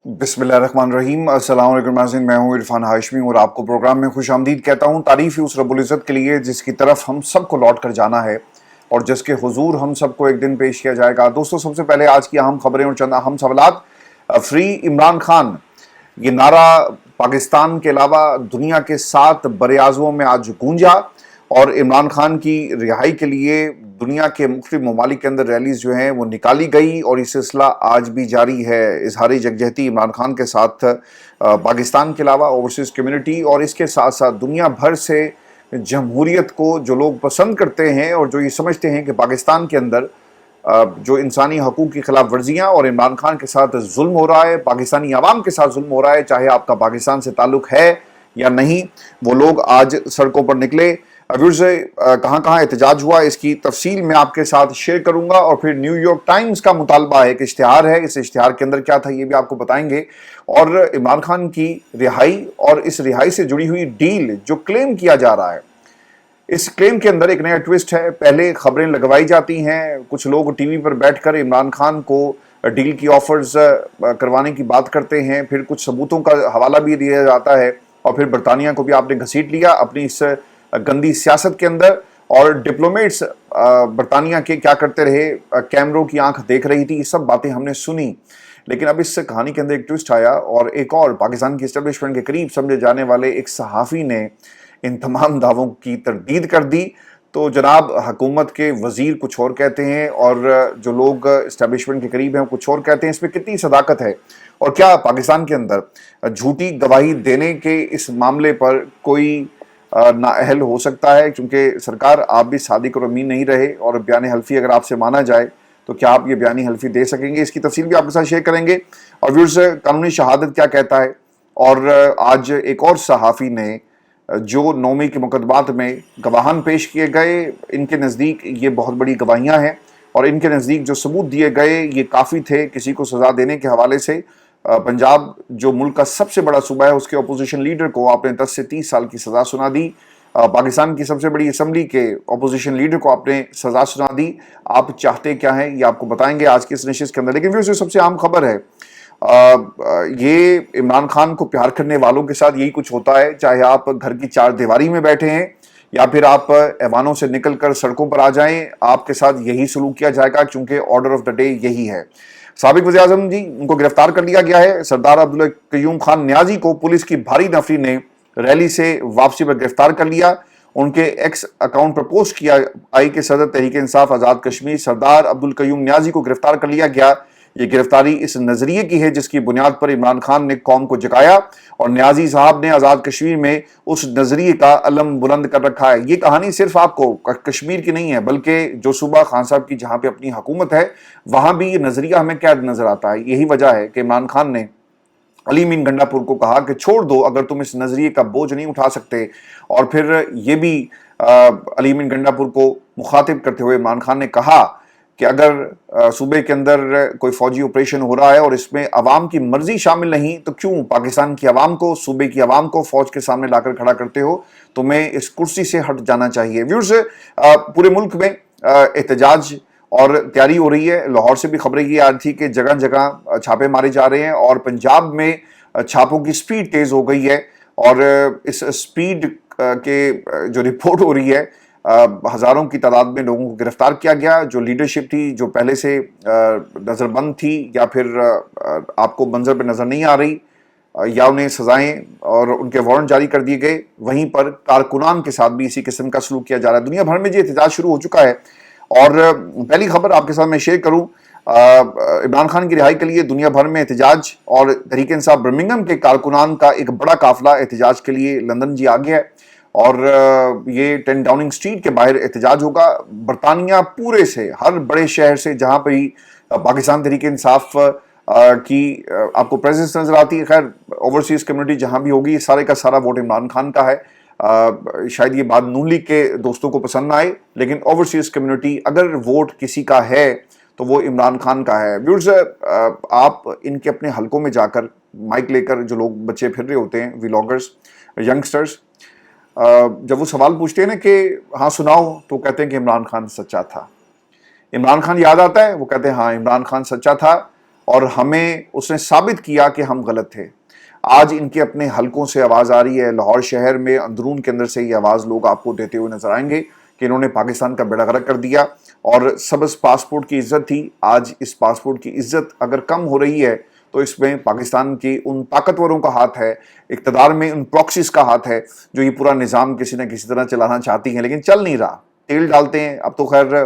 बिस्मिल्लाहिर्रहमानिर्रहीम। अस्सलाम वालेकुम नाज़रीन, मैं हूँ इरफान हाशमी और आपको प्रोग्राम में खुश आमदीद कहता हूँ। तारीफ़ ही उस रब्बुल इज़्ज़त के लिए जिसकी तरफ हम सबको लौट कर जाना है और जिसके हुजूर हम सबको एक दिन पेश किया जाएगा। दोस्तों, सबसे पहले आज की अहम खबरें और चंद अहम सवालात। फ्री इमरान खान, ये नारा पाकिस्तान के अलावा दुनिया के 7 बड़े-आज़मों में आज गूंजा और इमरान खान की रिहाई के लिए दुनिया के मुख्तलिफ ममालिक के अंदर रैलीज जो हैं वो निकाली गई और ये सिलसिला आज भी जारी है। इजहार यकजहती इमरान खान के साथ पाकिस्तान के अलावा ओवरसीज़ कम्युनिटी और इसके साथ साथ दुनिया भर से जमहूरियत को जो लोग पसंद करते हैं और जो ये समझते हैं कि पाकिस्तान के अंदर जो इंसानी हकूक़ की खिलाफ वर्जियाँ और इमरान खान के साथ जुल्म हो रहा है, पाकिस्तानी आवाम के साथ जुल्म हो रहा है, चाहे आपका पाकिस्तान से ताल्लुक़ है या नहीं, वो लोग आज सड़कों पर निकले। व्यूअर्स, कहाँ कहाँ एहतजाज हुआ इसकी तफसील मैं आपके साथ शेयर करूंगा और फिर न्यूयॉर्क टाइम्स का मुतालबा है, एक इश्तिहार है, इस इश्तिहार के अंदर क्या था ये भी आपको बताएंगे और इमरान खान की रिहाई और इस रिहाई से जुड़ी हुई डील जो क्लेम किया जा रहा है, इस क्लेम के अंदर एक नया ट्विस्ट है। पहले खबरें लगवाई जाती हैं, कुछ लोग टीवी पर बैठकर इमरान खान को डील की ऑफर्स करवाने की बात करते हैं, फिर कुछ सबूतों का हवाला भी दिया जाता है और फिर बरतानिया को भी आपने घसीट लिया अपनी इस गंदी सियासत के अंदर। और डिप्लोमेट्स बरतानिया के क्या करते रहे, कैमरों की आंख देख रही थी, ये सब बातें हमने सुनी। लेकिन अब इस कहानी के अंदर एक ट्विस्ट आया और एक और पाकिस्तान की एस्टेब्लिशमेंट के करीब समझे जाने वाले एक सहाफ़ी ने इन तमाम दावों की तरदीद कर दी। तो जनाब, हुकूमत के वजीर कुछ और कहते हैं और जो लोग एस्टेब्लिशमेंट के करीब हैं कुछ और कहते हैं। इसमें कितनी सदाकत है और क्या पाकिस्तान के अंदर झूठी गवाही देने के इस मामले पर कोई नाअहल हो सकता है? क्योंकि सरकार, आप भी सादिक और अमीन नहीं रहे और बयान हल्फी अगर आपसे माना जाए तो क्या आप ये बयानी हल्फी दे सकेंगे? इसकी तफसील भी आपके साथ शेयर करेंगे। और व्यूअर्स, कानूनी शहादत क्या कहता है और आज एक और सहाफ़ी ने जो 9 के मुकदमात में गवाहान पेश किए गए, इनके नज़दीक ये बहुत बड़ी गवाहियाँ हैं और इनके नज़दीक जो सबूत दिए गए ये काफ़ी थे किसी को सज़ा देने के हवाले से। पंजाब जो मुल्क का सबसे बड़ा सूबा है, उसके अपोजिशन लीडर को आपने 10 से 30 साल की सज़ा सुना दी। पाकिस्तान की सबसे बड़ी असम्बली के अपोजिशन लीडर को आपने सज़ा सुना दी। आप चाहते क्या हैं ये आपको बताएंगे आज की इस नशिस्त के अंदर। लेकिन फिर सबसे अहम खबर है, ये इमरान खान को प्यार करने वालों के साथ यही कुछ होता है, चाहे आप घर की 4 दीवारी में बैठे हैं या फिर आप ऐवानों से निकल कर सड़कों पर आ जाएं, आपके साथ यही सलूक किया जाएगा क्योंकि ऑर्डर ऑफ द डे यही है। साबिक वज़ीर आज़म जी, उनको गिरफ्तार कर लिया गया है। सरदार अब्दुल कयूम खान न्याजी को पुलिस की भारी नफरी ने रैली से वापसी पर गिरफ्तार कर लिया। उनके एक्स अकाउंट पर पोस्ट किया आई कि सदर तहरीक इंसाफ आज़ाद कश्मीर सरदार अब्दुल कयूम न्याजी को गिरफ्तार कर लिया गया। ये गिरफ्तारी इस नजरिए की है जिसकी बुनियाद पर इमरान खान ने कौम को जगाया और न्याजी साहब ने आज़ाद कश्मीर में उस नजरिए का अलम बुलंद कर रखा है। ये कहानी सिर्फ आपको कश्मीर की नहीं है, बल्कि जो सूबा खान साहब की जहां पे अपनी हुकूमत है वहां भी ये नजरिया हमें कैद नजर आता है। यही वजह है कि इमरान खान ने अली मीन गंडापुर को कहा कि छोड़ दो, अगर तुम इस नजरिए का बोझ नहीं उठा सकते। और फिर ये भी अली मीन गंडापुर को मुखातिब करते हुए इमरान खान ने कहा कि अगर सूबे के अंदर कोई फौजी ऑपरेशन हो रहा है और इसमें अवाम की मर्जी शामिल नहीं तो क्यों पाकिस्तान की अवाम को, सूबे की अवाम को फौज के सामने लाकर खड़ा करते हो? तुम्हें इस कुर्सी से हट जाना चाहिए। व्यूअर्स, पूरे मुल्क में एहतजाज और तैयारी हो रही है। लाहौर से भी खबरें ये आ रही थी कि जगह जगह छापे मारे जा रहे हैं और पंजाब में छापों की स्पीड तेज हो गई है और इस स्पीड के जो रिपोर्ट हो रही है, हजारों की तादाद में लोगों को गिरफ्तार किया गया। जो लीडरशिप थी, जो पहले से नज़रबंद थी या फिर आपको मंजर पे नज़र नहीं आ रही या उन्हें सजाएं और उनके वारंट जारी कर दिए गए, वहीं पर कारकुनान के साथ भी इसी किस्म का सलूक किया जा रहा है। दुनिया भर में ये एहतजाज शुरू हो चुका है और पहली खबर आपके साथ मैं शेयर करूं, इमरान खान की रिहाई के लिए दुनिया भर में एहतजाज और तहरीक इंसाफ बर्मिंघम के कारकुनान का एक बड़ा काफिला एहतजाज के लिए लंदन जी आ गया है और ये 10 डाउनिंग स्ट्रीट के बाहर एहतजाज होगा। बरतानिया पूरे से, हर बड़े शहर से जहां पर ही पाकिस्तान तहरीक इंसाफ की आपको प्रेजेंस नजर आती है। खैर, ओवरसीज कम्युनिटी जहां भी होगी, सारे का सारा वोट इमरान खान का है। शायद ये बात नून लीग के दोस्तों को पसंद ना आए, लेकिन ओवरसीज कम्युनिटी अगर वोट किसी का है तो वो इमरान खान का है। व्यूअर्स, आप इनके अपने हलकों में जाकर माइक लेकर जो लोग बच्चे फिर रहे होते हैं, व्लॉगर्स, यंगस्टर्स, जब वो सवाल पूछते हैं ना कि हाँ सुनाओ, तो कहते हैं कि इमरान खान सच्चा था। इमरान खान याद आता है, वो कहते हैं हाँ इमरान खान सच्चा था اور ہمیں اس نے ثابت کیا کہ ہم غلط تھے. آج ان کے اپنے حلقوں سے آواز آ رہی ہے, لاہور شہر میں اندرون کے اندر سے یہ آواز لوگ آپ کو دیتے ہوئے نظر آئیں گے کہ انہوں نے پاکستان کا بیڑا غرق کر دیا. اور سبز پاسپورٹ کی عزت تھی, آج اس پاسپورٹ کی عزت اگر کم ہو رہی ہے تو اس میں پاکستان کی ان طاقتوروں کا ہاتھ ہے, اقتدار میں ان پراکسیز کا ہاتھ ہے جو یہ پورا نظام کسی نہ کسی طرح چلانا چاہتی ہیں, لیکن چل نہیں رہا. تیل ڈالتے ہیں, اب تو خیر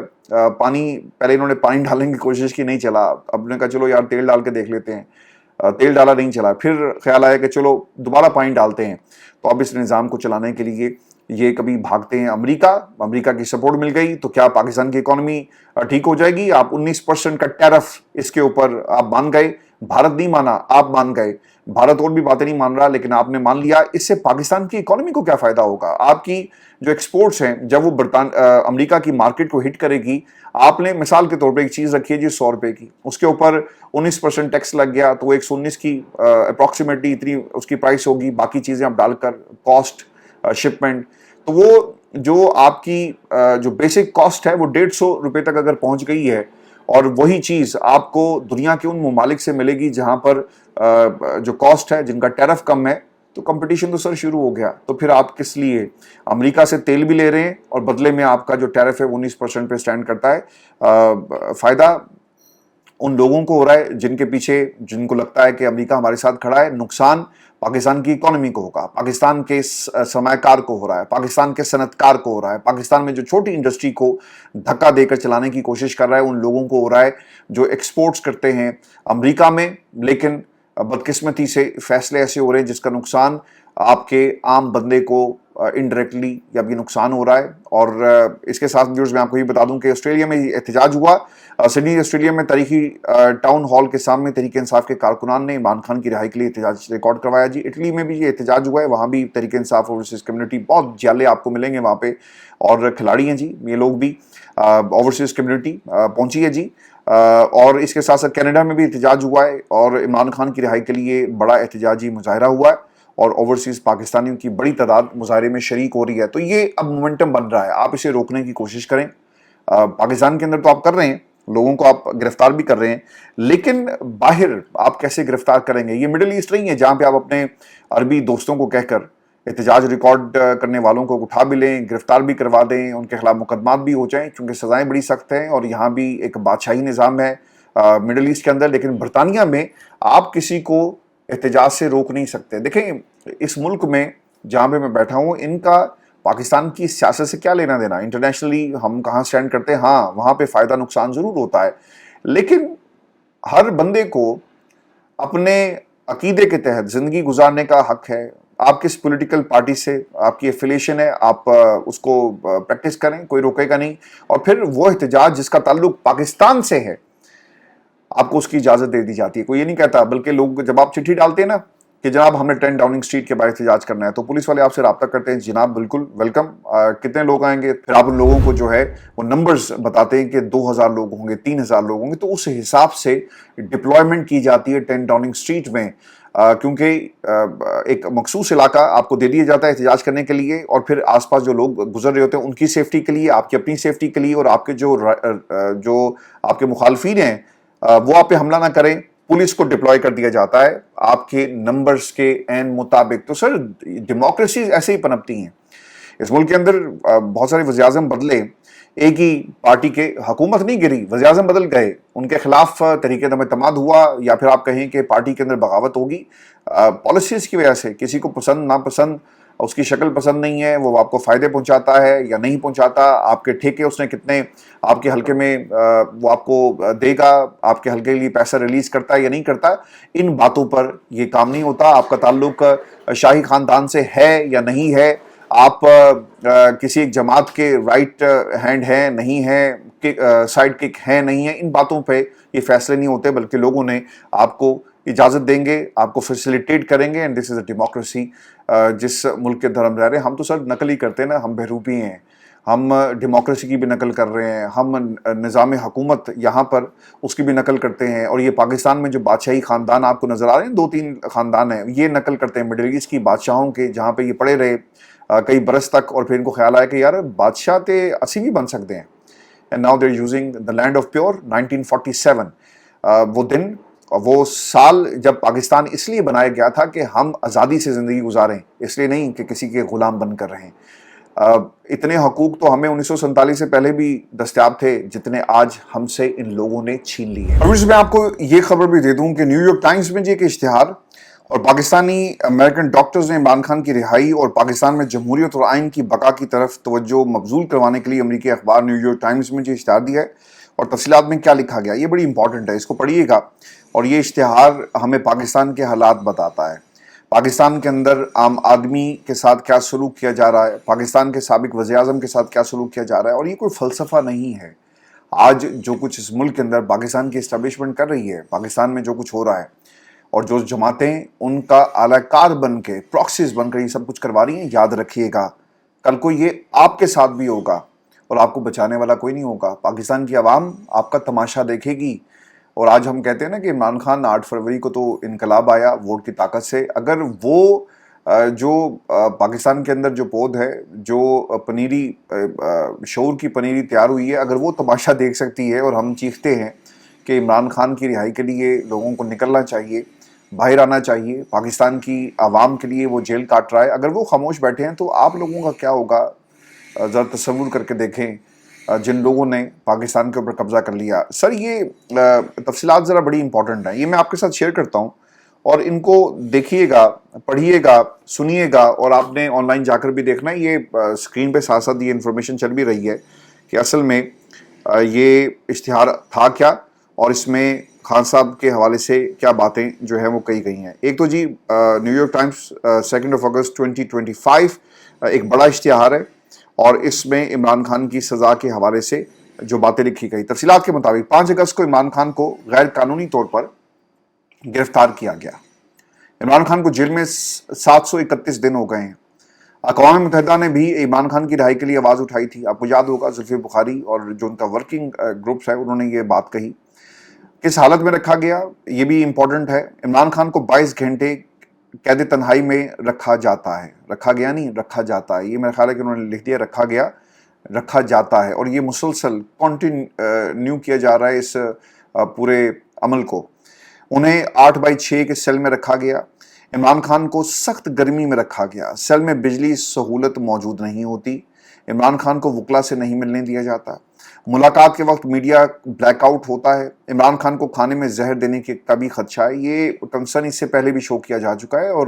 پانی, پہلے انہوں نے پانی ڈالنے کی کوشش کی, نہیں چلا, اب نے کہا چلو یار تیل ڈال کے دیکھ لیتے ہیں, تیل ڈالا نہیں چلا, پھر خیال آیا کہ چلو دوبارہ پانی ڈالتے ہیں. تو اب اس نظام کو چلانے کے لیے یہ کبھی بھاگتے ہیں امریکہ کی سپورٹ مل گئی تو کیا پاکستان کی اکانومی ٹھیک ہو جائے گی؟ آپ 19% کا ٹیرف اس کے اوپر آپ مان گئے, بھارت نہیں مانا, آپ مان گئے, بھارت اور بھی باتیں نہیں مان رہا لیکن آپ نے مان لیا. اس سے پاکستان کی اکانومی کو کیا فائدہ ہوگا؟ آپ کی جو ایکسپورٹس ہیں جب وہ امریکہ کی مارکیٹ کو ہٹ کرے گی, آپ نے مثال کے طور پہ ایک چیز رکھی ہے جی 100 روپے کی, اس کے اوپر 19% ٹیکس لگ گیا تو وہ 119 کی اپروکسیمیٹلی اتنی اس کی پرائس ہوگی, باقی چیزیں آپ ڈال کر کاسٹ شپمنٹ, تو وہ جو آپ کی جو بیسک کاسٹ ہے وہ 150 روپے تک اگر پہنچ گئی ہے, اور وہی چیز آپ کو دنیا کے ان ممالک سے ملے گی جہاں پر جو کاسٹ ہے, جن کا ٹیرف کم ہے, تو کمپٹیشن تو سر شروع ہو گیا. تو پھر آپ کس لیے امریکہ سے تیل بھی لے رہے ہیں اور بدلے میں آپ کا جو ٹیرف ہے وہ 19% پہ سٹینڈ کرتا ہے؟ فائدہ ان لوگوں کو ہو رہا ہے جن کے پیچھے, جن کو لگتا ہے کہ امریکہ ہمارے ساتھ کھڑا ہے. نقصان پاکستان کی اکانومی کو ہوگا, پاکستان کے سرمایہ کار کو ہو رہا ہے, پاکستان کے صنعت کار کو ہو رہا ہے, پاکستان میں جو چھوٹی انڈسٹری کو دھکا دے کر چلانے کی کوشش کر رہا ہے ان لوگوں کو ہو رہا ہے جو ایکسپورٹس کرتے ہیں امریکہ میں, لیکن بدقسمتی سے فیصلے ایسے ہو رہے ہیں جس کا نقصان آپ کے عام بندے کو انڈائریکٹلی یا بھی نقصان ہو رہا ہے. اور اس کے ساتھ ویورز میں آپ کو یہ بتا دوں کہ آسٹریلیا میں احتجاج ہوا, سڈنی آسٹریلیا میں تاریخی ٹاؤن ہال کے سامنے تحریک انصاف کے کارکنان نے عمران خان کی رہائی کے لیے احتجاج ریکارڈ کروایا. جی اٹلی میں بھی یہ احتجاج ہوا ہے, وہاں بھی تحریک انصاف اوورسیز کمیونٹی, بہت جالے آپ کو ملیں گے وہاں پہ, اور کھلاڑی ہیں جی یہ لوگ بھی, اوورسیز کمیونٹی پہنچی ہے جی. اور اس کے ساتھ ساتھ کینیڈا میں بھی احتجاج ہوا ہے اور عمران خان کی رہائی کے لیے بڑا احتجاجی مظاہرہ ہوا ہے, اور اوورسیز پاکستانیوں کی بڑی تعداد مظاہرے میں شریک ہو رہی ہے. تو یہ اب مومنٹم بن رہا ہے, آپ اسے روکنے کی کوشش کریں. پاکستان کے اندر تو آپ کر رہے ہیں, لوگوں کو آپ گرفتار بھی کر رہے ہیں, لیکن باہر آپ کیسے گرفتار کریں گے؟ یہ مڈل ایسٹ نہیں ہے جہاں پہ آپ اپنے عربی دوستوں کو کہہ کر احتجاج ریکارڈ کرنے والوں کو اٹھا بھی لیں, گرفتار بھی کروا دیں, ان کے خلاف مقدمات بھی ہو جائیں, کیونکہ سزائیں بڑی سخت ہیں اور یہاں بھی ایک بادشاہی نظام ہے مڈل ایسٹ کے اندر. لیکن برطانیہ میں آپ کسی کو احتجاج سے روک نہیں سکتے. دیکھیں اس ملک میں جہاں پہ میں بیٹھا ہوں, ان کا پاکستان کی سیاست سے کیا لینا دینا؟ انٹرنیشنلی ہم کہاں سٹینڈ کرتے ہیں, ہاں وہاں پہ فائدہ نقصان ضرور ہوتا ہے, لیکن ہر بندے کو اپنے عقیدے کے تحت زندگی گزارنے کا حق ہے. آپ کس پولیٹیکل پارٹی سے آپ کی ایفیلیشن ہے, آپ اس کو پریکٹس کریں, کوئی روکے گا نہیں. اور پھر وہ احتجاج جس کا تعلق پاکستان سے ہے آپ کو اس کی اجازت دے دی جاتی ہے, کوئی یہ نہیں کہتا. بلکہ لوگ جب آپ چٹھی ڈالتے ہیں نا کہ جناب ہم نے 10 ڈاؤننگ اسٹریٹ کے باہر احتجاج کرنا ہے, تو پولیس والے آپ سے رابطہ کرتے ہیں, جناب بالکل ویلکم, کتنے لوگ آئیں گے؟ پھر آپ ان لوگوں کو جو ہے وہ نمبرز بتاتے ہیں کہ 2000 لوگ ہوں گے, 3000 لوگ ہوں گے, تو اس حساب سے ڈپلائمنٹ کی جاتی ہے 10 ڈاؤننگ اسٹریٹ میں, کیونکہ ایک مخصوص علاقہ آپ کو دے دیا جاتا ہے احتجاج کرنے کے لیے, اور پھر آس پاس جو لوگ گزر رہے ہوتے ہیں ان کی سیفٹی کے لیے, آپ کی اپنی سیفٹی کے لیے, اور آپ کے جو آپ کے مخالفین ہیں وہ آپ پہ حملہ نہ کریں, پولیس کو ڈپلوائے کر دیا جاتا ہے آپ کے نمبرز کے عین مطابق. تو سر ڈیموکریسیز ایسے ہی پنپتی ہیں. اس ملک کے اندر بہت سارے وزیر اعظم بدلے, ایک ہی پارٹی کے حکومت نہیں گری, وزیر اعظم بدل گئے, ان کے خلاف تحریک عدم اعتماد ہوا, یا پھر آپ کہیں کہ پارٹی کے اندر بغاوت ہوگی پالیسیز کی وجہ سے. کسی کو پسند ناپسند, اس کی شکل پسند نہیں ہے, وہ آپ کو فائدے پہنچاتا ہے یا نہیں پہنچاتا, آپ کے ٹھیکے اس نے کتنے آپ کے حلقے میں وہ آپ کو دے گا, آپ کے حلقے کے لیے پیسہ ریلیز کرتا ہے یا نہیں کرتا, ان باتوں پر یہ کام نہیں ہوتا. آپ کا تعلق شاہی خاندان سے ہے یا نہیں ہے, آپ کسی ایک جماعت کے رائٹ ہینڈ ہیں نہیں ہیں, سائیڈ کک ہیں نہیں ہیں, ان باتوں پہ یہ فیصلے نہیں ہوتے, بلکہ لوگوں نے آپ کو اجازت دیں گے, آپ کو فیسیلیٹیٹ کریں گے. And this is a democracy جس ملک کے اندر ہم رہ رہے ہیں. ہم تو سر نقل ہی کرتے ہیں نا, ہم بہروپی ہیں, ہم ڈیموکریسی کی بھی نقل کر رہے ہیں, ہم نظام حکومت یہاں پر اس کی بھی نقل کرتے ہیں. اور یہ پاکستان میں جو بادشاہی خاندان آپ کو نظر آ رہے ہیں, 2-3 خاندان ہیں, یہ نقل کرتے ہیں مڈل ایسٹ کی بادشاہوں کے, جہاں پہ یہ پڑے رہے کئی برس تک, اور پھر ان کو خیال آیا کہ یار بادشاہ تے اسی بھی بن سکتے ہیں. And now they are using the land of pure 1947, وہ دن وہ سال جب پاکستان اس لیے بنایا گیا تھا کہ ہم آزادی سے زندگی گزاریں، اس لیے نہیں کہ کسی کے غلام بن کر رہیں۔ اتنے حقوق تو ہمیں 1947 سے پہلے بھی دستیاب تھے جتنے آج ہم سے ان لوگوں نے چھین لی ہے۔ اور میں آپ کو یہ خبر بھی دے دوں کہ نیو یارک ٹائمز میں ایک اشتہار اور پاکستانی امریکن ڈاکٹرز نے عمران خان کی رہائی اور پاکستان میں جمہوریت اور آئین کی بقا کی طرف توجہ مبذول کروانے کے لیے امریکی اخبار نیو یارک ٹائمز میں اشتہار دیا ہے، اور تفصیلات میں کیا لکھا گیا یہ بڑی امپورٹنٹ ہے، اس کو پڑھیے گا۔ اور یہ اشتہار ہمیں پاکستان کے حالات بتاتا ہے، پاکستان کے اندر عام آدمی کے ساتھ کیا سلوک کیا جا رہا ہے، پاکستان کے سابق وزیر اعظم کے ساتھ کیا سلوک کیا جا رہا ہے۔ اور یہ کوئی فلسفہ نہیں ہے، آج جو کچھ اس ملک کے اندر پاکستان کی اسٹیبلشمنٹ کر رہی ہے، پاکستان میں جو کچھ ہو رہا ہے، اور جو جماعتیں ان کا اعلی کار بن کے پراکسیز بن کر یہ سب کچھ کروا رہی ہیں، یاد رکھیے گا کل کو یہ آپ کے ساتھ بھی ہوگا اور آپ کو بچانے والا کوئی نہیں ہوگا۔ پاکستان کی عوام آپ کا تماشا دیکھے گی۔ اور آج ہم کہتے ہیں نا کہ عمران خان 8 فروری کو تو انقلاب آیا ووٹ کی طاقت سے، اگر وہ جو پاکستان کے اندر جو پود ہے، جو پنیری شعور کی پنیری تیار ہوئی ہے، اگر وہ تماشا دیکھ سکتی ہے اور ہم چیختے ہیں کہ عمران خان کی رہائی کے لیے لوگوں کو نکلنا چاہیے، باہر آنا چاہیے، پاکستان کی عوام کے لیے وہ جیل کاٹ رہا ہے، اگر وہ خاموش بیٹھے ہیں تو آپ لوگوں کا کیا ہوگا؟ ذرا تصور کر کے دیکھیں، جن لوگوں نے پاکستان کے اوپر قبضہ کر لیا۔ سر یہ تفصیلات ذرا بڑی امپورٹنٹ ہیں، یہ میں آپ کے ساتھ شیئر کرتا ہوں، اور ان کو دیکھیے گا، پڑھیے گا، سنیے گا، اور آپ نے آن لائن جا کر بھی دیکھنا ہے۔ یہ اسکرین پہ ساتھ ساتھ یہ انفارمیشن چل بھی رہی ہے کہ اصل میں یہ اشتہار تھا کیا، اور اس میں خان صاحب کے حوالے سے کیا باتیں جو ہیں وہ کہی گئی ہیں۔ ایک تو جی نیو یارک ٹائمز 2 اگست 2025 ایک بڑا اشتہار ہے، اور اس میں عمران خان کی سزا کے حوالے سے جو باتیں لکھی گئی۔ تفصیلات کے مطابق 5 اگست کو عمران خان کو غیر قانونی طور پر گرفتار کیا گیا۔ عمران خان کو جیل میں 731 دن ہو گئے ہیں۔ اقوام متحدہ نے بھی عمران خان کی رہائی کے لیے آواز اٹھائی تھی، آپ کو یاد ہوگا زلفی بخاری اور جو ان کا ورکنگ گروپس ہے انہوں نے یہ بات کہی۔ کس حالت میں رکھا گیا یہ بھی امپورٹنٹ ہے۔ عمران خان کو 22 گھنٹے قید تنہائی میں رکھا جاتا ہے، رکھا گیا نہیں، رکھا جاتا ہے، یہ میرا خیال ہے کہ انہوں نے لکھ دیا رکھا گیا، رکھا جاتا ہے، اور یہ مسلسل کنٹینیو کیا جا رہا ہے اس پورے عمل کو۔ انہیں 8x6 کے سیل میں رکھا گیا۔ عمران خان کو سخت گرمی میں رکھا گیا، سیل میں بجلی سہولت موجود نہیں ہوتی، عمران خان کو وکلا سے نہیں ملنے دیا جاتا، ملاقات کے وقت میڈیا بلیک آؤٹ ہوتا ہے، عمران خان کو کھانے میں زہر دینے کا بھی خدشہ ہے۔ یہ کنسرن اس سے پہلے بھی شو کیا جا چکا ہے، اور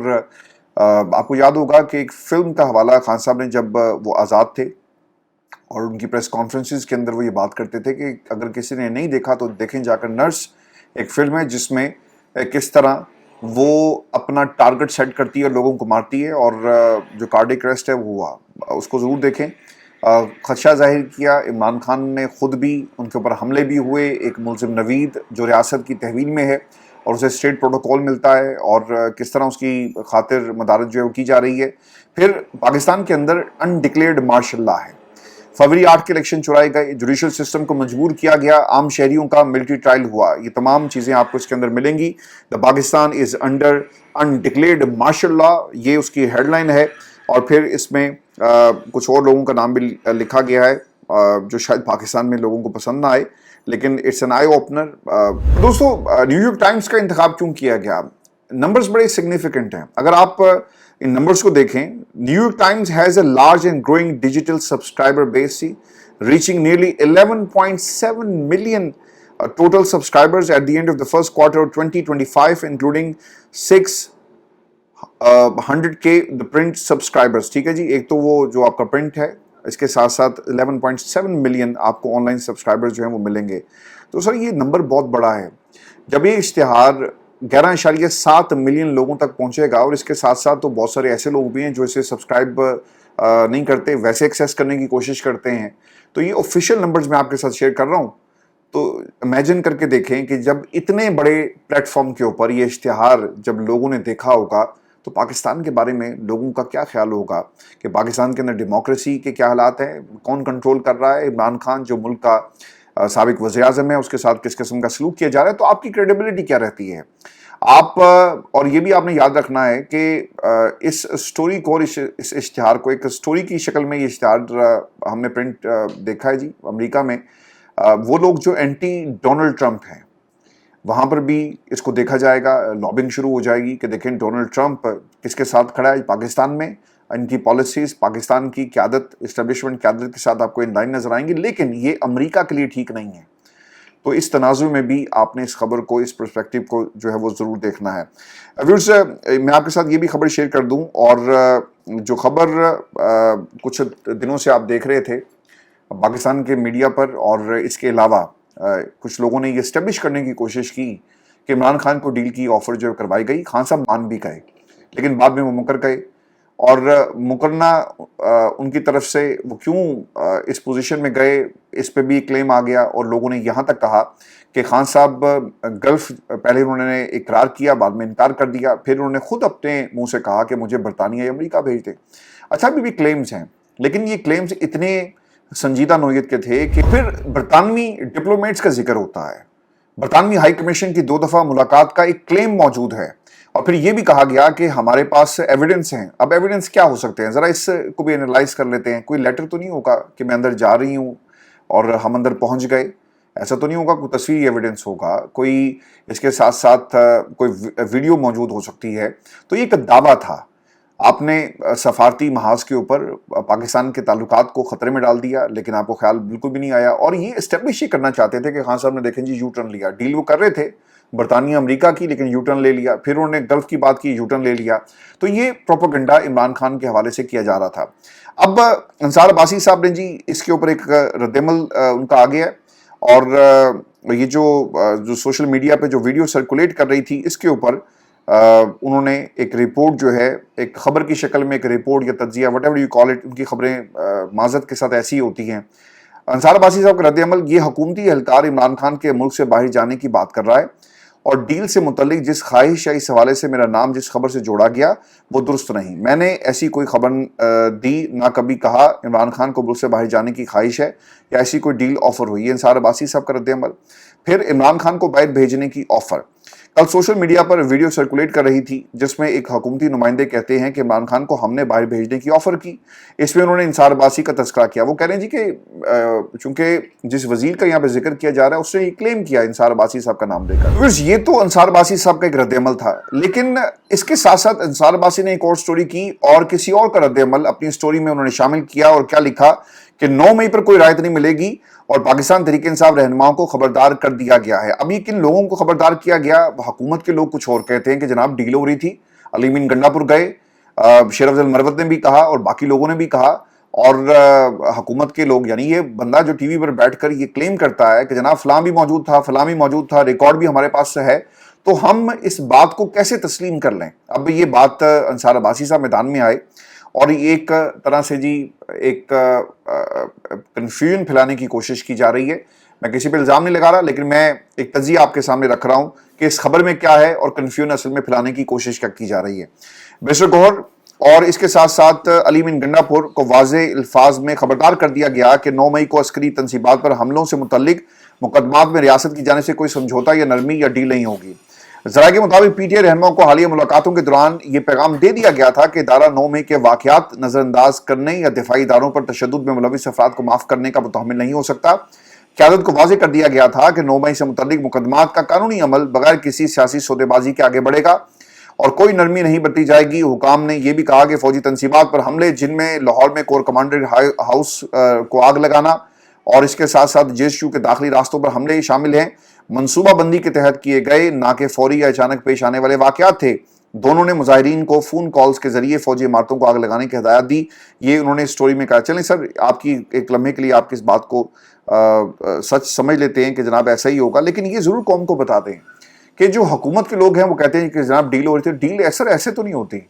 آپ کو یاد ہوگا کہ ایک فلم کا حوالہ خان صاحب نے جب وہ آزاد تھے اور ان کی پریس کانفرنسز کے اندر وہ یہ بات کرتے تھے کہ اگر کسی نے نہیں دیکھا تو دیکھیں جا کر، نرس ایک فلم ہے جس میں کس طرح وہ اپنا ٹارگٹ سیٹ کرتی ہے، لوگوں کو مارتی ہے، اور جو کارڈک ریسٹ ہے وہ ہوا، اس کو ضرور دیکھیں۔ خدشہ ظاہر کیا، عمران خان نے خود بھی، ان کے اوپر حملے بھی ہوئے، ایک ملزم نوید جو ریاست کی تحویل میں ہے اور اسے اسٹیٹ پروٹوکول ملتا ہے، اور کس طرح اس کی خاطر مدارت جو ہے وہ کی جا رہی ہے۔ پھر پاکستان کے اندر انڈکلیئرڈ مارشل لا ہے، فروری 8 کے الیکشن چرائے گئے، جوڈیشل سسٹم کو مجبور کیا گیا، عام شہریوں کا ملٹری ٹرائل ہوا، یہ تمام چیزیں آپ کو اس کے اندر ملیں گی۔ The Pakistan is under undeclared martial law, یہ اس کی ہیڈ لائن ہے، اور پھر اس میں کچھ اور لوگوں کا نام بھی لکھا گیا ہے جو شاید پاکستان میں لوگوں کو پسند نہ آئے، لیکن اٹس این آئی اوپنر۔ دوستو نیو یارک ٹائمز کا انتخاب کیوں کیا گیا؟ نمبرز بڑے سگنیفیکنٹ ہیں، اگر آپ ان نمبرز کو دیکھیں۔ New York Times has a large and growing digital subscriber base, reaching nearly 11.7 million total subscribers at the end of the first quarter of 2025, including 600K the print subscribers۔ ٹھیک ہے جی، ایک تو وہ جو آپ کا پرنٹ ہے، اس کے ساتھ ساتھ 11.7 ملین آپ کو آن لائن سبسکرائبر جو ہیں وہ ملیں گے۔ تو سر یہ نمبر بہت بڑا ہے۔ جب یہ اشتہار 11.7 ملین لوگوں تک پہنچے گا، اور اس کے ساتھ ساتھ تو بہت سارے ایسے لوگ بھی ہیں جو اسے سبسکرائب نہیں کرتے، ویسے ایکسیس کرنے کی کوشش کرتے ہیں، تو یہ آفیشیل نمبرز میں آپ کے ساتھ شیئر کر رہا ہوں۔ تو امیجن کر کے دیکھیں کہ جب اتنے بڑے پلیٹ فارم کے اوپر یہ اشتہار جب لوگوں نے دیکھا ہوگا تو پاکستان کے بارے میں لوگوں کا کیا خیال ہوگا، کہ پاکستان کے اندر ڈیموکریسی کے کیا حالات ہیں، کون کنٹرول کر رہا ہے، عمران خان جو ملک کا سابق وزیر اعظم ہے اس کے ساتھ کس قسم کا سلوک کیا جا رہا ہے، تو آپ کی کریڈیبلٹی کیا رہتی ہے۔ آپ اور یہ بھی آپ نے یاد رکھنا ہے کہ اس سٹوری کو، اس اشتہار کو ایک سٹوری کی شکل میں یہ اشتہار ہم نے پرنٹ دیکھا ہے جی امریکہ میں۔ وہ لوگ جو اینٹی ڈونلڈ ٹرمپ ہیں، वहाँ पर भी इसको देखा जाएगा, लॉबिंग शुरू हो जाएगी कि देखें डोनाल्ड ट्रंप किसके साथ खड़ा है पाकिस्तान में, इनकी पॉलिसीज़ पाकिस्तान की क़यादत, इस्टेब्लिशमेंट क़यादत के साथ आपको इन लाइन नज़र आएंगी, लेकिन ये अमेरिका के लिए ठीक नहीं है। तो इस तनाज़ुर में भी आपने इस खबर को, इस पर्सपेक्टिव को जो है वो ज़रूर देखना है। व्यूअर्स, मैं आपके साथ ये भी खबर शेयर कर दूं, और जो खबर कुछ दिनों से आप देख रहे थे पाकिस्तान के मीडिया पर, और इसके अलावा कुछ लोगों ने ये इस्टेब्लिश करने की कोशिश की कि इमरान खान को डील की ऑफ़र जो करवाई गई, खान साहब मान भी गए, लेकिन बाद में वो मुकर गए। और मुकरना उनकी तरफ से वो क्यों इस पोजीशन में गए, इस पे भी क्लेम आ गया, और लोगों ने यहाँ तक कहा कि खान साहब गल्फ पहले उन्होंने इकरार किया, बाद में इनकार कर दिया, फिर उन्होंने खुद अपने मुंह से कहा कि मुझे बरतानिया या अमेरिका भेज दें। अच्छा, अभी भी क्लेम्स हैं, लेकिन ये क्लेम्स इतने संजीदा नोयत के थे कि फिर बरतानवी डिप्लोमेट्स का जिक्र होता है, बरतानवी हाई कमीशन की 2 दफ़ा मुलाकात का एक क्लेम मौजूद है, और फिर ये भी कहा गया कि हमारे पास एविडेंस हैं। अब एविडेंस क्या हो सकते हैं, ज़रा इसको भी एनालाइज कर लेते हैं। कोई लेटर तो नहीं होगा कि मैं अंदर जा रही हूँ और हम अंदर पहुँच गए, ऐसा तो नहीं होगा। कोई तस्वीरी एविडेंस होगा, कोई इसके साथ साथ कोई वीडियो मौजूद हो सकती है। तो ये एक दावा था, आपने सफारती महाज के ऊपर पाकिस्तान के ताल्लुकात को ख़तरे में डाल दिया, लेकिन आपको ख्याल बिल्कुल भी नहीं आया, और ये इस्टेब्लिश ही करना चाहते थे कि खान साहब ने देखें जी यू टर्न लिया। डील वो कर रहे थे बरतानिया अमेरिका की, लेकिन यू टर्न ले लिया, फिर उन्होंने गल्फ की बात की, यू टर्न ले लिया। तो ये प्रोपेगेंडा इमरान खान के हवाले से किया जा रहा था। अब अंसार अब्बासी साहब ने जी इसके ऊपर एक रद्दमल उनका आ गया, और ये जो सोशल मीडिया पे जो वीडियो सर्कुलेट कर रही थी, इसके ऊपर उन्होंने एक रिपोर्ट जो है, एक खबर की शक्ल में एक रिपोर्ट या तज्जिया, whatever you call it, उनकी खबरें माजरत के साथ ऐसी ही होती हैं। अंसार अब्बासी साहब का रद्दमल, ये हुकूमती एहलकार इमरान खान के मुल्क से बाहर जाने की बात कर रहा है, और डील से मुतल्लिक जिस ख्वाहिश या इस हवाले से मेरा नाम जिस खबर से जोड़ा गया वो दुरुस्त नहीं। मैंने ऐसी कोई खबर दी, ना कभी कहा इमरान खान को मुल्क से बाहर जाने की ख्वाहिश है या ऐसी कोई डील ऑफर हुई है। अंसार अब्बासी साहब का रद्दमल। फिर इमरान खान को बाहर भेजने की ऑफर, कल सोशल मीडिया पर वीडियो सर्कुलेट कर रही थी जिसमें एक हुकूमती नुमाइंदे कहते हैं कि इमरान खान को हमने बाहर भेजने की ऑफर की। इसमें उन्होंने अंसार अब्बासी का तस्करा किया। वो कह रहे हैं जी कि चूंकि जिस वजीर का यहाँ पे जिक्र किया जा रहा है उसने ये क्लेम किया अंसार अब्बासी साहब का नाम देकर। ये तो अंसार अब्बासी साहब का एक रद्दमल था, लेकिन इसके साथ साथ अंसार अब्बासी ने एक और स्टोरी की और किसी और का रद्दमल अपनी स्टोरी में उन्होंने शामिल किया, और क्या लिखा कि 9 मई पर कोई रायत नहीं मिलेगी और पाकिस्तान तहरीक-ए-इंसाफ रहनुमाओं को खबरदार कर दिया गया है। अब ये किन लोगों को खबरदार किया गया? हुकूमत के लोग कुछ और कहते हैं कि जनाब डील हो रही थी, अली मीन गंडापुर गए, शेर अफजल मरवत ने भी कहा और बाकी लोगों ने भी कहा, और हुकूमत के लोग, यानी ये बंदा जो टीवी पर बैठकर ये क्लेम करता है कि जनाब फलां भी मौजूद था, फलां भी मौजूद था, रिकॉर्ड भी हमारे पास है, तो हम इस बात को कैसे तस्लीम कर लें? अब ये बात अंसार अब्बासी साहब मैदान में आए और एक तरह से जी एक कन्फ्यूजन फैलाने की कोशिश की जा रही है। मैं किसी पे इल्ज़ाम नहीं लगा रहा, लेकिन मैं एक तज्जिया आपके सामने रख रहा हूँ कि इस खबर में क्या है और कन्फ्यूजन असल में फैलाने की कोशिश क्या की जा रही है। मिस्टर गौहर और इसके साथ साथ अली मीन गंडापुर को वाज़े अल्फाज में खबरदार कर दिया गया कि 9 मई को अस्करी तनसीबात पर हमलों से मुतल्लिक मुकदमात में रियासत की जानिब से कोई समझौता या नरमी या डील नहीं होगी। ज़रा के मुताबिक पीटीआई रहनुमाओं को हालिया मुलाकातों के दौरान ये पैगाम दे दिया गया था कि इदारा 9 मई के वाक़यात नज़रअंदाज करने या दिफाई इदारों पर तशद्दुद में मुलविस अफराद को माफ़ करने का मुतहम्मिल नहीं हो सकता। क़यादत को वाज़ेह कर दिया गया था कि 9 मई से मुतल्लिक मुकदमात का कानूनी अमल बगैर किसी सियासी सौदेबाजी के आगे बढ़ेगा और कोई नरमी नहीं बरती जाएगी। हुकाम ने यह भी कहा कि फौजी तनसीबात पर हमले, जिनमें लाहौर में कोर कमांडर हाउस को आग लगाना और इसके साथ साथ जेएसयू के दाखिली रास्तों पर हमले शामिल हैं, मनसूबा बंदी के तहत किए गए, ना कि फौरी या अचानक पेश आने वाले वाक़यात थे। दोनों ने मुजाहिरीन को फ़ोन कॉल्स के जरिए फौजी इमारतों को आग लगाने की हिदायत दी। ये उन्होंने स्टोरी में कहा। चलें सर, आपकी एक लम्हे के लिए आपकी इस बात को सच समझ लेते हैं कि जनाब ऐसा ही होगा, लेकिन ये ज़रूर कौम को बता दें कि जो हुकूमत के लोग हैं वो कहते हैं कि जनाब डील हो रही थी। डील सर ऐसे तो नहीं होती।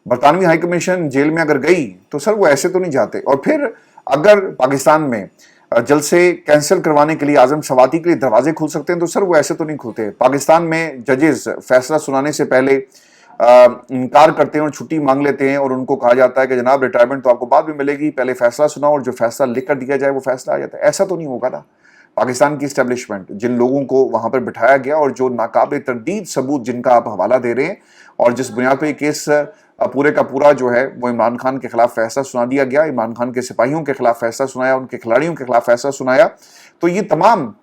बरतानवी हाई कमीशन जेल में अगर गई तो सर वो ऐसे तो नहीं जाते। और फिर अगर पाकिस्तान में जलसे कैंसिल करवाने के लिए आज़म सवाती के लिए दरवाजे खुल सकते हैं तो सर वो ऐसे तो नहीं खुलते। पाकिस्तान में जजेस फैसला सुनाने से पहले इनकार करते हैं और छुट्टी मांग लेते हैं और उनको कहा जाता है कि जनाब रिटायरमेंट तो आपको बाद में मिलेगी, पहले फैसला सुनाओ और जो फैसला लिख कर दिया जाए वो फैसला आ जाता है। ऐसा तो नहीं होगा ना। पाकिस्तान की इस्टेब्लिशमेंट, जिन लोगों को वहाँ पर बिठाया गया और जो नाकाबिल तरदीद सबूत जिनका आप हवाला दे रहे हैं और जिस बुनियाद पर ये केस पूरे का पूरा जो है वो इमरान खान के खिलाफ फैसला सुना दिया गया, इमरान खान के सिपाहियों के खिलाफ फैसला सुनाया, उनके खिलाड़ियों के खिलाफ फैसला सुनाया, तो ये तमाम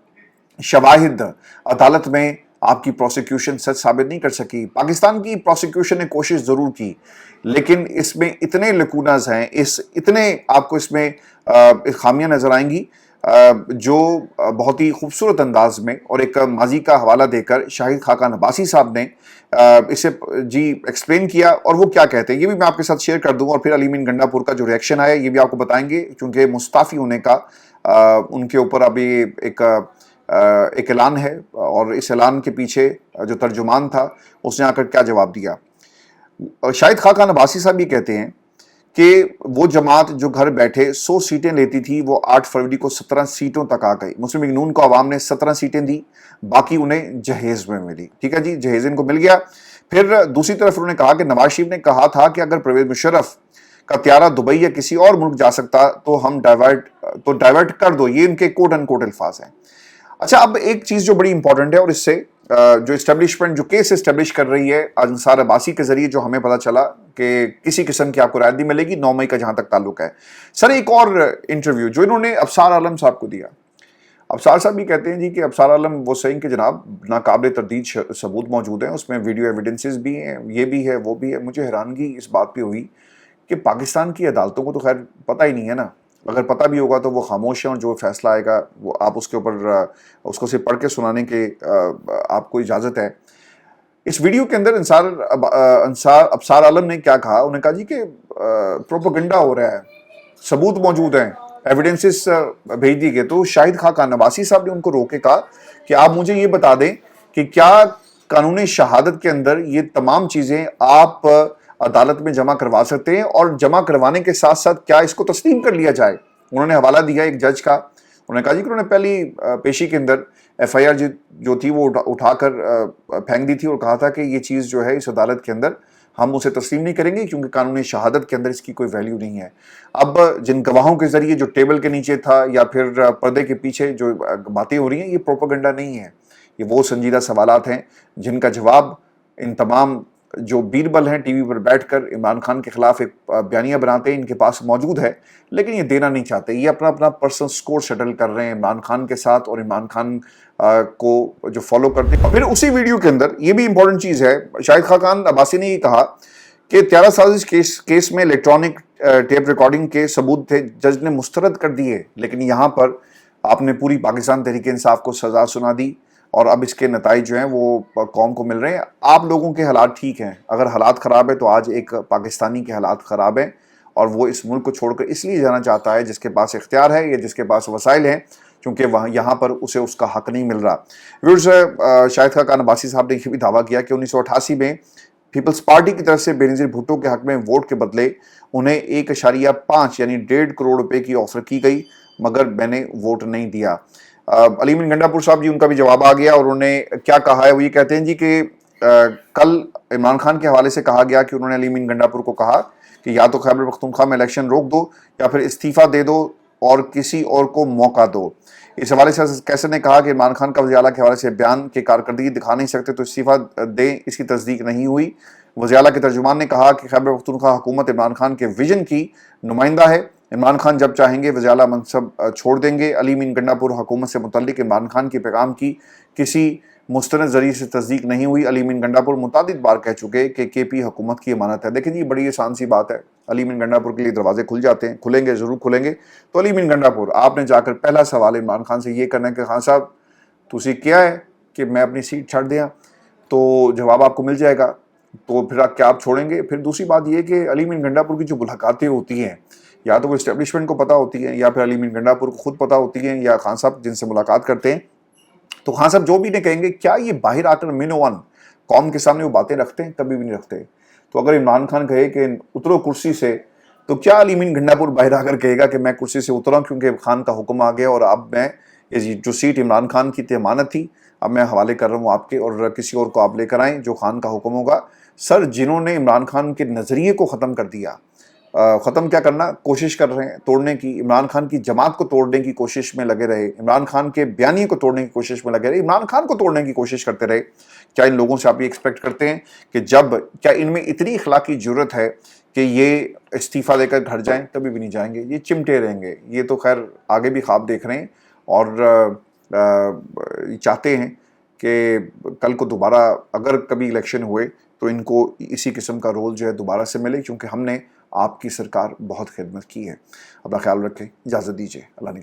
शवाहिद अदालत में आपकी प्रोसिक्यूशन सच साबित नहीं कर सकी। पाकिस्तान की प्रोसिक्यूशन ने कोशिश ज़रूर की, लेकिन इसमें इतने लकूनाज हैं, इतने आपको इसमें खामियां नज़र आएंगी जो बहुत ही खूबसूरत अंदाज में और एक माजी का हवाला देकर शाहिद खाकान अब्बासी साहब ने इसे जी एक्सप्लेन किया, और वो क्या कहते हैं ये भी मैं आपके साथ शेयर कर दूं, और फिर अली मीन गंडापुर का जो रिएक्शन आया ये भी आपको बताएंगे, क्योंकि मुस्ताफ़ी होने का उनके ऊपर अभी एक ऐलान है, और इस ऐलान के पीछे जो तर्जुमान था उसने आकर क्या जवाब दिया। शाहिद खाकान अब्बासी साहब ये कहते हैं कि वो जमात जो घर बैठे 100 सीटें लेती थी वो 8 फरवरी को 17 सीटों तक आ गई। मुस्लिम लीग नून को आवाम ने 17 सीटें दी, बाकी उन्हें जहेज में मिली। ठीक है जी, जहेज इनको मिल गया। फिर दूसरी तरफ उन्होंने कहा कि नवाज शरीफ ने कहा था कि अगर परवेज मुशर्रफ का त्यारा दुबई या किसी और मुल्क जा सकता तो हम डाइवर्ट कर दो, ये इनके कोट अनकोट अल्फाज हैं। अच्छा, अब एक चीज जो बड़ी इंपॉर्टेंट है, और इससे जो एस्टेब्लिशमेंट जो केस एस्टेब्लिश कर रही है अंसार अब्बासी के जरिए, जो हमें पता चला कि किसी किस्म की आपको राहत नहीं मिलेगी 9 मई का जहां तक ताल्लुक है। सर, एक और इंटरव्यू जो इन्होंने अफसार आलम साहब को दिया, अफसार साहब भी कहते हैं जी कि अफसार आलम वो सही कि जनाब नाकाबिल तरदीद सबूत मौजूद हैं, उसमें वीडियो एविडेंसेस भी हैं, ये भी है वो भी है। मुझे हैरानगी इस बात पे हुई कि पाकिस्तान की अदालतों को तो खैर पता ही नहीं है ना, अगर पता भी होगा तो वो खामोश हैं, और जो फैसला आएगा वो आप उसके ऊपर उसको सिर्फ पढ़ के सुनाने के आपको इजाज़त है। इस वीडियो के अंदर अफसार आलम ने क्या कहा, उन्होंने कहा जी कि प्रोपेगेंडा हो रहा है, सबूत मौजूद हैं, एविडेंसेस भेज दी गए। तो शाहिद खाकान अब्बासी साहब ने उनको रोके कहा कि आप मुझे ये बता दें कि क्या कानूनी शहादत के अंदर ये तमाम चीज़ें आप अदालत में जमा करवा सकते हैं, और जमा करवाने के साथ साथ क्या इसको तस्लीम कर लिया जाए। उन्होंने हवाला दिया एक जज का, उन्होंने कहा जी कि उन्होंने पहली पेशी के अंदर FIR जो थी वो उठाकर फेंक दी थी, और कहा था कि ये चीज़ जो है इस अदालत के अंदर हम उसे तस्लीम नहीं करेंगे, क्योंकि कानूनी शहादत के अंदर इसकी कोई वैल्यू नहीं है। अब जिन गवाहों के जरिए जो टेबल के नीचे था या फिर पर्दे के पीछे जो बातें हो रही हैं, ये प्रोपेगेंडा नहीं है, ये वो संजीदा सवालात हैं जिनका जवाब इन तमाम जो बीरबल हैं टीवी पर बैठकर इमरान खान के खिलाफ एक बयानिया बनाते हैं, इनके पास मौजूद है, लेकिन ये देना नहीं चाहते। ये अपना अपना पर्सनल स्कोर सेटल कर रहे हैं इमरान खान के साथ, और इमरान खान को जो फॉलो करते हैं। फिर उसी वीडियो के अंदर ये भी इंपॉर्टेंट चीज़ है, शाहिद खाकान अब्बासी ने ये कहा कि 13 साजिश केस में इलेक्ट्रॉनिक टेप रिकॉर्डिंग के सबूत थे, जज ने मुस्तरद कर दिए, लेकिन यहाँ पर आपने पूरी पाकिस्तान तहरीक इंसाफ को सजा सुना दी, और अब इसके नताइज जो हैं वो कौम को मिल रहे हैं। आप लोगों के हालात ठीक हैं, अगर हालात ख़राब है तो आज एक पाकिस्तानी के हालात ख़राब हैं, और वो इस मुल्क को छोड़कर इसलिए जाना चाहता है जिसके पास इख्तियार है या जिसके पास वसाइल हैं, क्योंकि वहाँ यहाँ पर उसे उसका हक नहीं मिल रहा। व्यूअर्स, शाहिद खाकान अब्बासी साहब ने ये भी दावा किया कि 1988 में पीपल्स पार्टी की तरफ से बेनज़ीर भुट्टो के हक में वोट के बदले उन्हें 1.5 यानी 1.5 करोड़ रुपए की ऑफर की गई, मगर मैंने वोट नहीं दिया। अली मीन गंडापुर साहब जी, उनका भी जवाब आ गया, और उन्होंने क्या कहा है वो ये कहते हैं जी कि कल इमरान खान के हवाले से कहा गया कि उन्होंने अली मीन गंडापुर को कहा कि या तो खैबर पख्तूनख्वा में इलेक्शन रोक दो या फिर इस्तीफ़ा दे दो और किसी और को मौका दो। इस हवाले से कैसर ने कहा कि इमरान खान का वज़ीर आला के हवाले से बयान की कारकर्दगी दिखा नहीं सकते तो इस्तीफ़ा दें, इसकी तस्दीक नहीं हुई। वज़ीर आला के तर्जुमान ने कहा कि खैबर पख्तूनख्वा हुकूमत इमरान खान के विजन की नुमाइंदा है, इमरान खान जब चाहेंगे वज़ीर आला मनसब छोड़ देंगे। अली मीन गंडापुर हुकूमत से मुतल्लिक इमरान खान के पैगाम की किसी मुस्तनद जरिए से तस्दीक नहीं हुई। अली मीन गंडापुर मुतादिद बार कह चुके कि KP हुकूमत की अमानत है। देखिए जी, बड़ी आसान सी बात है, अली मीन गंडापुर के लिए दरवाजे खुल जाते हैं, खुलेंगे ज़रूर खुलेंगे। तो अली मीन गंडापुर, आपने जाकर पहला सवाल इमरान खान से ये करना है कि खान साहब तुसी क्या है कि मैं अपनी सीट छड़ दिया, तो जवाब आपको मिल जाएगा, तो फिर क्या आप छोड़ेंगे। फिर दूसरी बात ये कि अली मीन गंडापुर की जो मुलाकातें होती हैं, या तो वो इस्टेब्लिशमेंट को पता होती है, या फिर अली मीन गंडापुर को खुद पता होती है, या खान साहब जिनसे मुलाकात करते हैं, तो खान साहब जो भी ने कहेंगे, क्या ये बाहर आकर मिनोवन कौम के सामने वो बातें रखते हैं? कभी भी नहीं रखते। तो अगर इमरान खान कहे कि उतरो कुर्सी से, तो क्या अली मीन गंडापुर बाहर आकर कहेगा कि मैं कुर्सी से उतरा क्योंकि खान का हुक्म आ गया और अब मैं जो सीट इमरान खान की अमानत थी अब मैं हवाले कर रहा हूँ आपके, और किसी और को आप लेकर आएँ जो खान का हुक्म होगा। सर, जिन्होंने इमरान खान के नज़रिए को ख़त्म कर दिया, ख़त्म क्या करना कोशिश कर रहे हैं, तोड़ने की, इमरान खान की जमात को तोड़ने की कोशिश में लगे रहे, इमरान खान के बयानी को तोड़ने की कोशिश में लगे रहे, इमरान खान को तोड़ने की कोशिश करते रहे। क्या इन लोगों से आप ये एक्सपेक्ट करते हैं कि क्या इनमें इतनी इखलाकी जरूरत है कि ये इस्तीफ़ा देकर घर जाएं? कभी भी नहीं जाएंगे, ये चिमटे रहेंगे। ये तो खैर आगे भी ख्वाब देख रहे हैं और चाहते हैं کہ کل کو دوبارہ اگر کبھی الیکشن ہوئے تو ان کو اسی قسم کا رول جو ہے دوبارہ سے ملے، کیونکہ ہم نے آپ کی سرکار بہت خدمت کی ہے۔ اپنا خیال رکھیں، اجازت دیجیے، اللہ نے